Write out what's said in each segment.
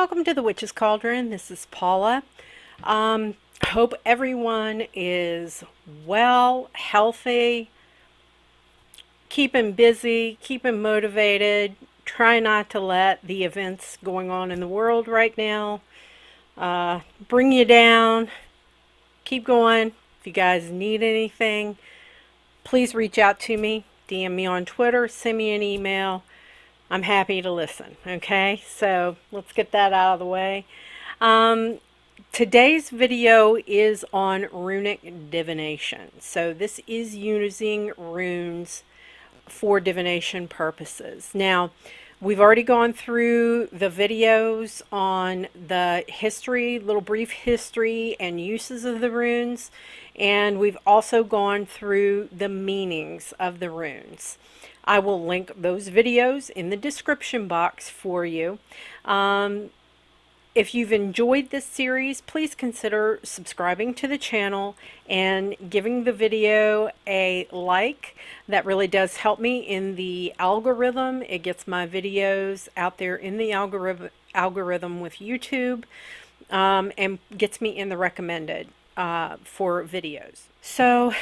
welcome to the Witch's Cauldron. This is Paula. Hope everyone is well, healthy, keeping busy, keeping motivated. Try not to let the events going on in the world right now bring you down. Keep going. If you guys need anything, please reach out to me. DM me on Twitter, send me an email. I'm happy to listen. Okay, so let's get that out of the way. Today's video is on Runic Divination. So this is using runes for divination purposes. Now, we've already gone through the videos on the history, little brief history and uses of the runes, and we've also gone through the meanings of the runes. I will link those videos in the description box for you. If you've enjoyed this series, please consider subscribing to the channel and giving the video a like. That really does help me in the algorithm. It gets my videos out there in the algorithm with YouTube, and gets me in the recommended for videos. So,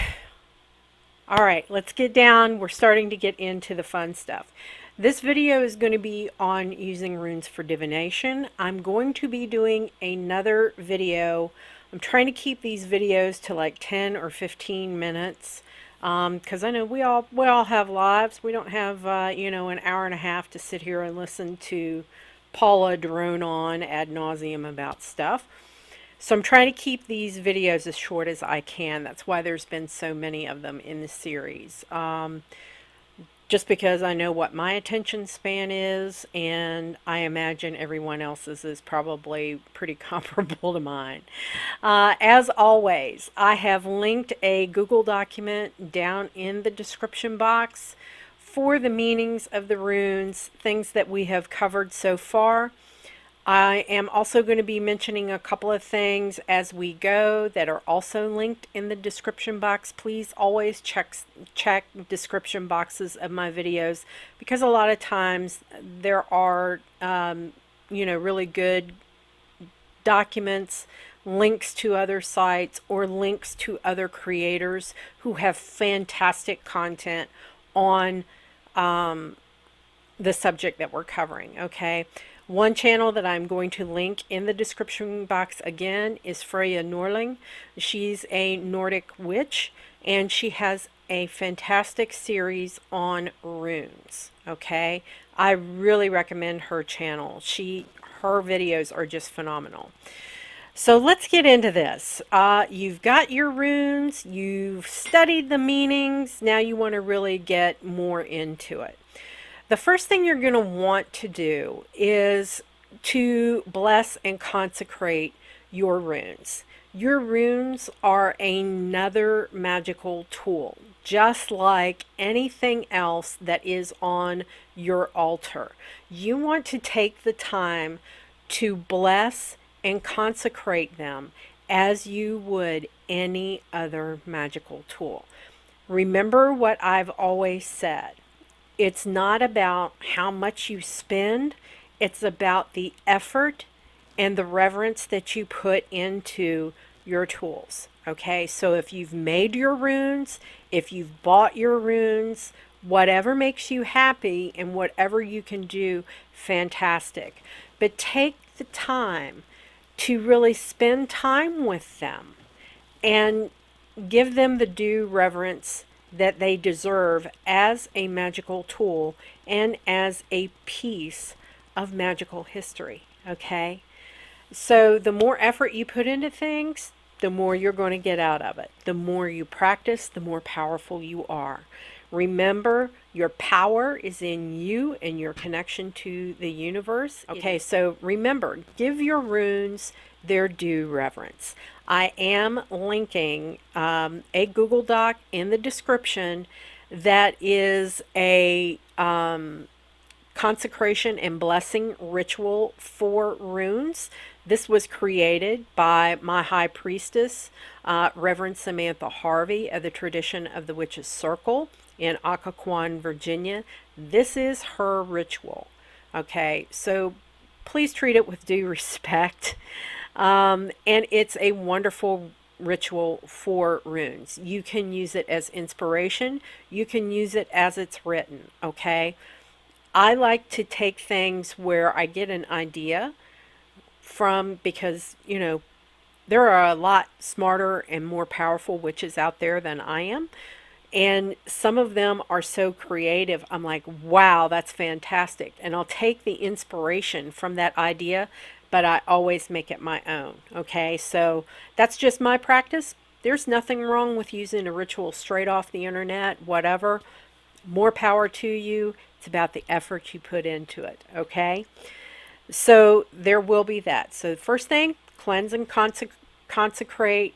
all right, let's get down. We're starting to get into the fun stuff. This video is going to be on using runes for divination. I'm going to be doing another video. I'm trying to keep these videos to like 10 or 15 minutes because I know we all have lives. We don't have an hour and a half to sit here and listen to Paula drone on ad nauseum about stuff. So I'm trying to keep these videos as short as I can. That's why there's been so many of them in the series. Just because I know what my attention span is, and I imagine everyone else's is probably pretty comparable to mine. As always, I have linked a Google document down in the description box for the meanings of the runes, things that we have covered so far. I am also going to be mentioning a couple of things as we go that are also linked in the description box. Please always check description boxes of my videos, because a lot of times there are really good documents, links to other sites, or links to other creators who have fantastic content on the subject that we're covering. Okay. One channel that I'm going to link in the description box again is Freyia Norling. She's a Nordic witch, and she has a fantastic series on runes. Okay, I really recommend her channel. Her videos are just phenomenal. So let's get into this. You've got your runes, you've studied the meanings, now you want to really get more into it. The first thing you're going to want to do is to bless and consecrate your runes. Your runes are another magical tool, just like anything else that is on your altar. You want to take the time to bless and consecrate them as you would any other magical tool. Remember what I've always said. It's not about how much you spend. It's about the effort and the reverence that you put into your tools. Okay, so if you've made your runes, if you've bought your runes, whatever makes you happy and whatever you can do, fantastic. But take the time to really spend time with them and give them the due reverence that they deserve as a magical tool and as a piece of magical history. Okay, so the more effort you put into things, the more you're going to get out of it. The more you practice, the more powerful you are. Remember, your power is in you and your connection to the universe. Okay, so remember, give your runes their due reverence. I am linking a Google Doc in the description that is a consecration and blessing ritual for runes. This was created by my high priestess, Reverend Samantha Harvey of the Tradition of the Witch's Circle in Occoquan, Virginia. This is her ritual. Okay, so please treat it with due respect. And it's a wonderful ritual for runes. You can use it as inspiration. You can use it as it's written, okay? I like to take things where I get an idea from, because, you know, there are a lot smarter and more powerful witches out there than I am. And some of them are so creative. I'm like, wow, that's fantastic. And I'll take the inspiration from that idea, but I always make it my own. Okay, so that's just my practice. There's nothing wrong with using a ritual straight off the internet, whatever. More power to you. It's about the effort you put into it. Okay, so there will be that. So, first thing, cleanse and consecrate.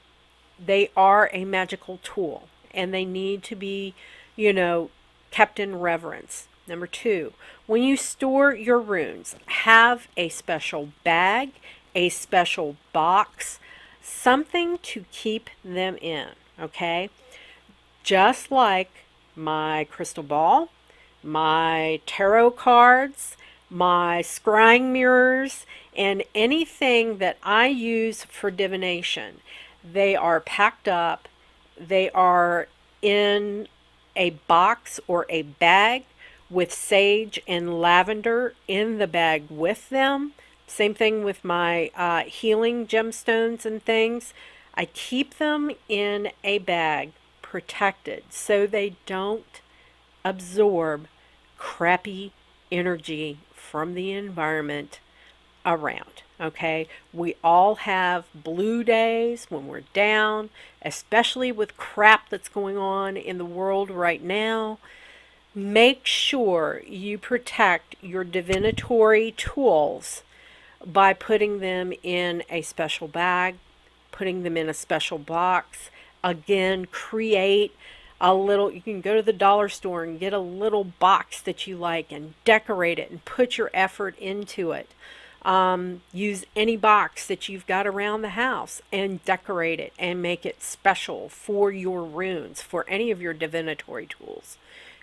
They are a magical tool and they need to be, you know, kept in reverence. Number two, when you store your runes, have a special bag, a special box, something to keep them in, okay? Just like my crystal ball, my tarot cards, my scrying mirrors, and anything that I use for divination. They are packed up, they are in a box or a bag with sage and lavender in the bag with them. Same thing with my healing gemstones and things. I keep them in a bag protected so they don't absorb crappy energy from the environment around. Okay, we all have blue days when we're down, especially with crap that's going on in the world right now. Make sure you protect your divinatory tools by putting them in a special bag, putting them in a special box. Again, create a little, you can go to the dollar store and get a little box that you like and decorate it and put your effort into it. Use any box that you've got around the house and decorate it and make it special for your runes, for any of your divinatory tools,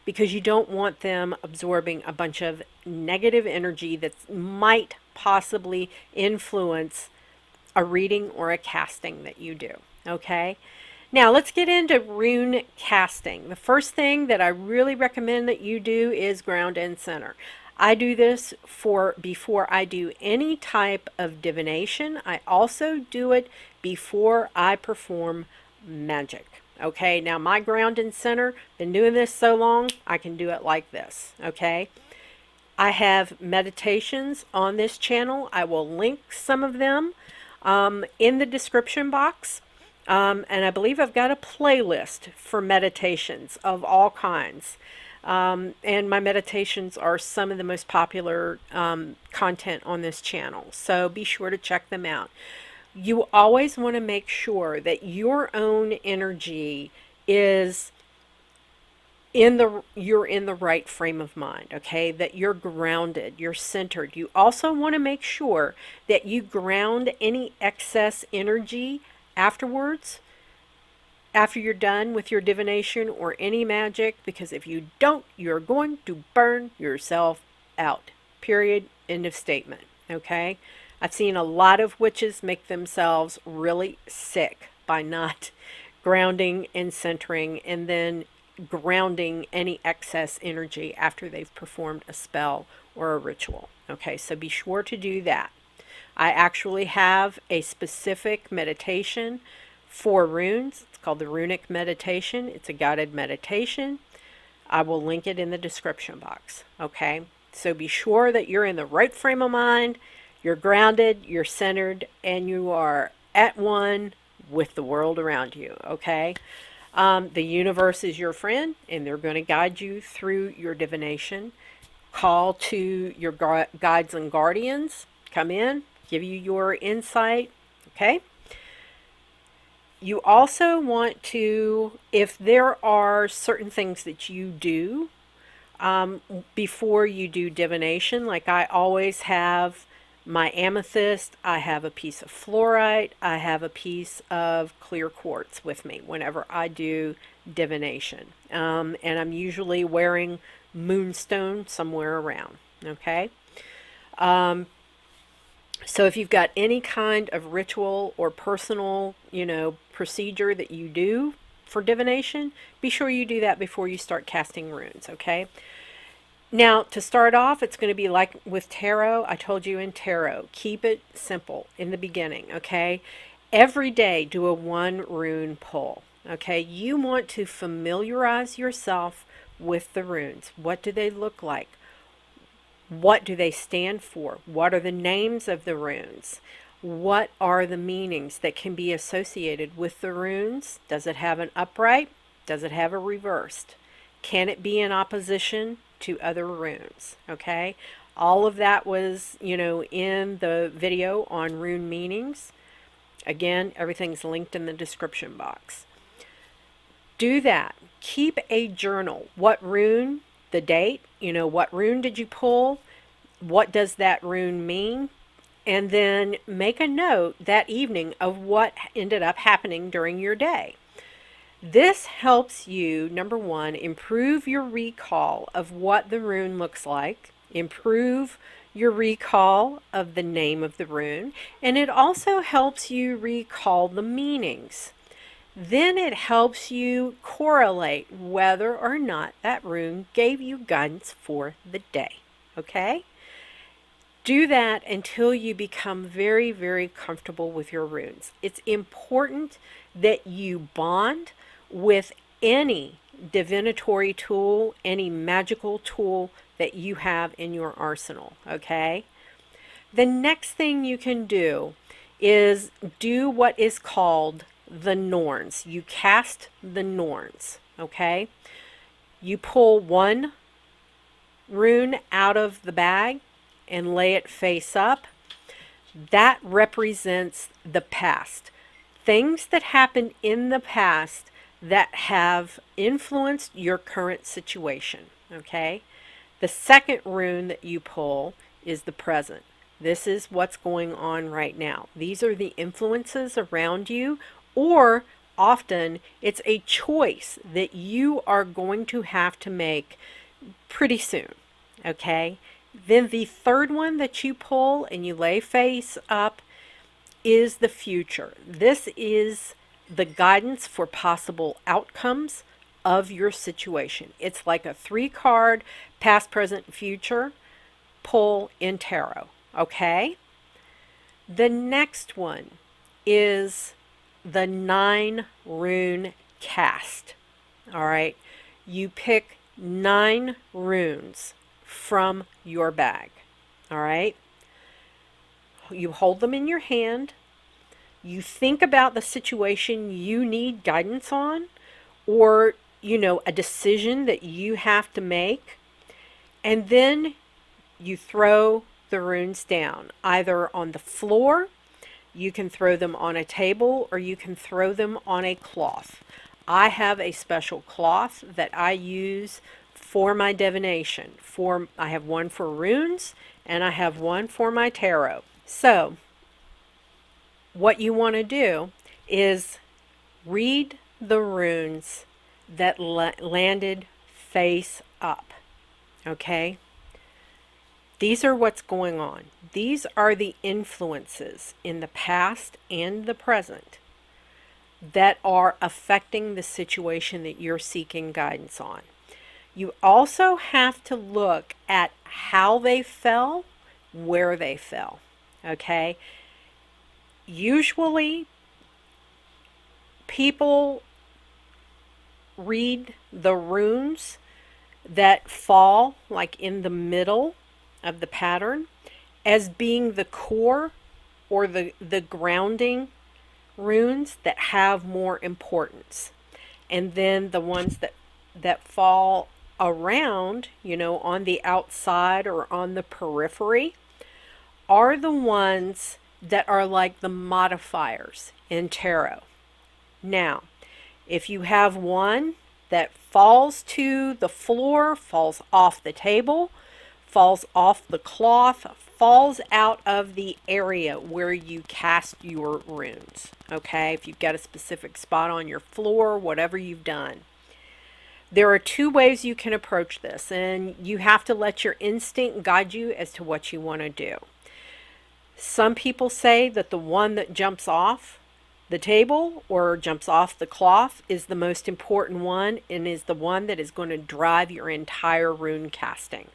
because you don't want them absorbing a bunch of negative energy that might possibly influence a reading or a casting that you do. Okay? Now let's get into rune casting. The first thing that I really recommend that you do is ground and center. I do this for before I do any type of divination. I also do it before I perform magic. Okay, now my ground and center, been doing this so long, I can do it like this. Okay, I have meditations on this channel. I will link some of them in the description box. And I believe I've got a playlist for meditations of all kinds. And my meditations are some of the most popular content on this channel. So be sure to check them out. You always want to make sure that your own energy is you're in the right frame of mind, okay? That you're grounded, you're centered. You also want to make sure that you ground any excess energy afterwards, after you're done with your divination or any magic, because if you don't, you're going to burn yourself out. Period. End of statement. Okay? I've seen a lot of witches make themselves really sick by not grounding and centering and then grounding any excess energy after they've performed a spell or a ritual. Okay, so be sure to do that. I actually have a specific meditation for runes. It's called the Runic Meditation. It's a guided meditation. I will link it in the description box. Okay, so be sure that you're in the right frame of mind, you're grounded, you're centered, and you are at one with the world around you. Okay, the universe is your friend, and they're going to guide you through your divination. Call to your guides and guardians. Come in, give you your insight. Okay. You also want to, if there are certain things that you do before you do divination, like I always have my amethyst, I have a piece of fluorite, I have a piece of clear quartz with me whenever I do divination. And I'm usually wearing moonstone somewhere around. Okay. So if you've got any kind of ritual or personal, procedure that you do for divination, be sure you do that before you start casting runes, okay? Now, to start off, it's going to be like with tarot. I told you in tarot, keep it simple in the beginning, okay? Every day, do a one rune pull, okay? You want to familiarize yourself with the runes. What do they look like? What do they stand for? What are the names of the runes? What are the meanings that can be associated with the runes? Does it have an upright? Does it have a reversed? Can it be in opposition to other runes? Okay. All of that was, in the video on rune meanings. Again, everything's linked in the description box. Do that. Keep a journal. What rune, the date, what rune did you pull? What does that rune mean? And then make a note that evening of what ended up happening during your day. This helps you, number one, improve your recall of what the rune looks like, improve your recall of the name of the rune, and it also helps you recall the meanings. Then it helps you correlate whether or not that rune gave you guidance for the day. Okay? Do that until you become very, very comfortable with your runes. It's important that you bond with any divinatory tool, any magical tool that you have in your arsenal, okay? The next thing you can do is do what is called the Norns. You cast the Norns, okay? You pull one rune out of the bag and lay it face up. That represents the past. Things that happened in the past that have influenced your current situation, okay? The second rune that you pull is the present. This is what's going on right now. These are the influences around you, or often it's a choice that you are going to have to make pretty soon, okay? Then the third one that you pull and you lay face up is the future. This is the guidance for possible outcomes of your situation. It's like a 3-card past, present, future pull in tarot, okay? The next one is the 9 rune cast. All right, you pick 9 runes from your bag. All right, you hold them in your hand. You think about the situation you need guidance on, or a decision that you have to make, and then you throw the runes down, either on the floor, you can throw them on a table, or you can throw them on a cloth. I have a special cloth that I use for my divination. I have one for runes and I have one for my tarot. So what you want to do is read the runes that landed face up. Okay? These are what's going on. These are the influences in the past and the present that are affecting the situation that you're seeking guidance on. You also have to look at how they fell, where they fell. Okay? Usually, people read the runes that fall like in the middle of the pattern as being the core or the grounding runes that have more importance. And then the ones that fall around, on the outside or on the periphery, are the ones that are like the modifiers in tarot. Now, if you have one that falls to the floor, falls off the table, falls off the cloth, falls out of the area where you cast your runes, okay? If you've got a specific spot on your floor, whatever you've done. There are 2 ways you can approach this, and you have to let your instinct guide you as to what you want to do. Some people say that the one that jumps off the table or jumps off the cloth is the most important one and is the one that is going to drive your entire rune casting.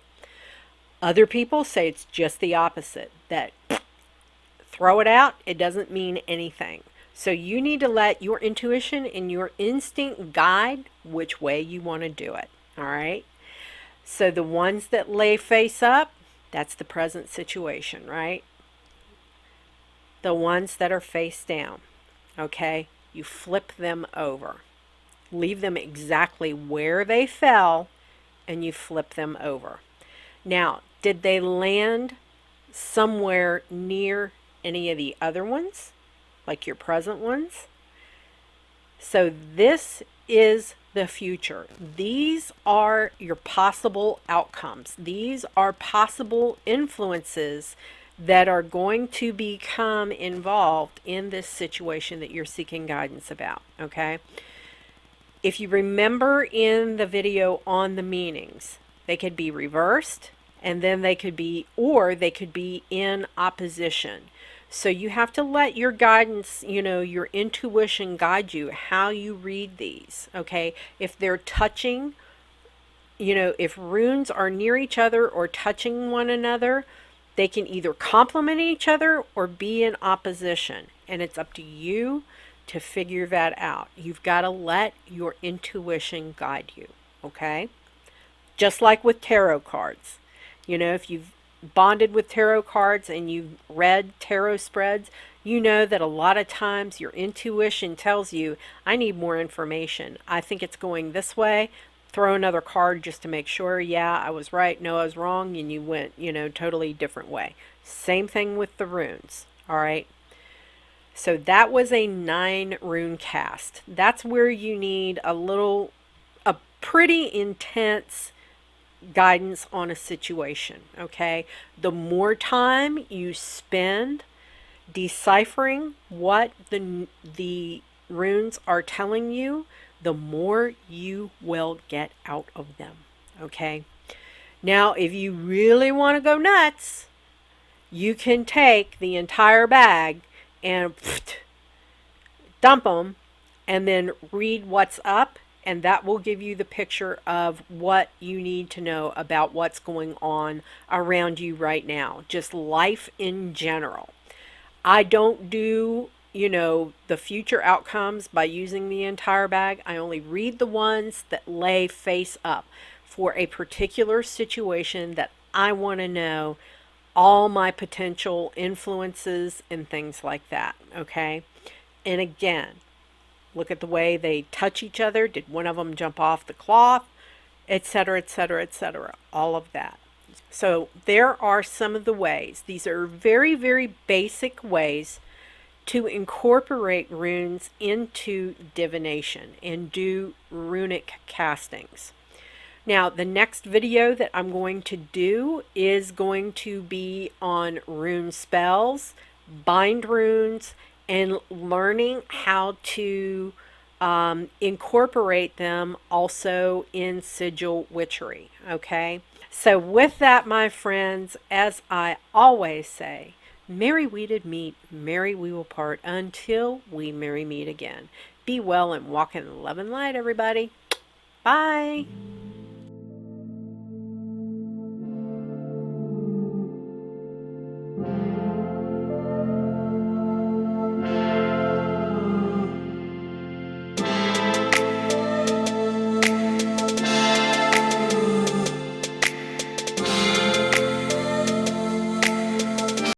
Other people say it's just the opposite, that throw it out, it doesn't mean anything. So you need to let your intuition and your instinct guide which way you want to do it. All right? So the ones that lay face up, that's the present situation, right? The ones that are face down, okay? You flip them over. Leave them exactly where they fell and you flip them over. Now, did they land somewhere near any of the other ones, like your present ones? So this is the future. These are your possible outcomes. These are possible influences that are going to become involved in this situation that you're seeking guidance about, okay? If you remember in the video on the meanings, they could be reversed, and then they could be, or they could be in opposition. So you have to let your guidance, your intuition guide you how you read these, okay? If they're touching, if runes are near each other or touching one another, they can either complement each other or be in opposition. And it's up to you to figure that out. You've got to let your intuition guide you, okay? Just like with tarot cards. If you've bonded with tarot cards and you've read tarot spreads, you know that a lot of times your intuition tells you, I need more information. I think it's going this way. Throw another card just to make sure, yeah, I was right, no, I was wrong, and you went, totally different way. Same thing with the runes, all right? So that was a 9 rune cast. That's where you need a pretty intense guidance on a situation, okay? The more time you spend deciphering what the runes are telling you, the more you will get out of them, okay? Now, if you really want to go nuts, you can take the entire bag and dump them and then read what's up, and that will give you the picture of what you need to know about what's going on around you right now, just life in general. I don't do, the future outcomes by using the entire bag. I only read the ones that lay face up for a particular situation that I want to know all my potential influences and things like that, okay? And again, look at the way they touch each other. Did one of them jump off the cloth? Etc., etc., etc. All of that. So there are some of the ways. These are very, very basic ways to incorporate runes into divination and do runic castings. Now, the next video that I'm going to do is going to be on rune spells, bind runes, and learning how to incorporate them also in sigil witchery, okay? So with that, my friends, as I always say, merry we did meet, merry we will part, until we merry meet again. Be well and walk in love and light, everybody. Bye.